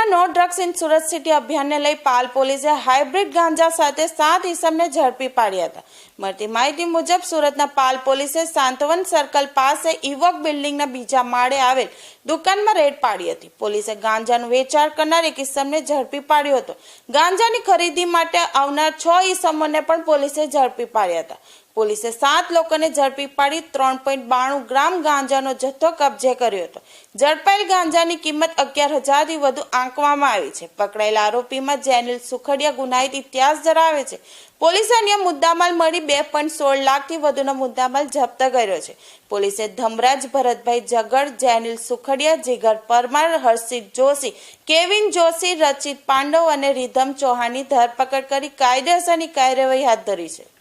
સુરતમાં no drugs in Surat city અભિયાનને લઈ પાલ પોલીસે હાઇબ્રિડ ગાંજા સાથે 7 ઇસમને ઝડપી પાડ્યા હતા। મળતી માહિતી મુજબ સુરતના પાલ પોલીસે સાંતવન સર્કલ પાસે ઇવોક બિલ્ડિંગના બીજા માળે આવેલ દુકાનમાં રેડ પાડી હતી। પોલીસે ગાંજાનું વેચાણ કરનાર એક ઇસમને ઝડપી પાડ્યો હતો। ગાંજાની ખરીદી માટે આવનાર 6 ઇસમોને પણ પોલીસે ઝડપી પાડ્યા હતા। પોલીસે 7 લોકોને ઝડપી પાડી 3.92 ગ્રામ ગાંજાનો જથ્થો કબજે કર્યો હતો। ઝડપાયેલ ગાંજાની કિંમત 11,000 થી વધુ આંકવામાં આવી છે। પકડાયેલા આરોપીમાં જેનિલ સુખડિયા ગુનાહિત ઇતિહાસ ધરાવે છે। પોલીસે અન્ય મુદ્દામાલ મળી 2.16 લાખથી વધુનો મુદ્દામાલ જપ્ત કર્યો છે। પોલીસે ધમરાજ ભરતભાઈ જગડ, જેનિલ સુખડિયા, જીગર પરમાર, હર્ષિત જોશી, કેવિન જોશી, રચિત પાંડવ અને રીધમ ચૌહાણની ધરપકડ કરી કાયદેસરની કાર્યવાહી હાથ ધરી છે।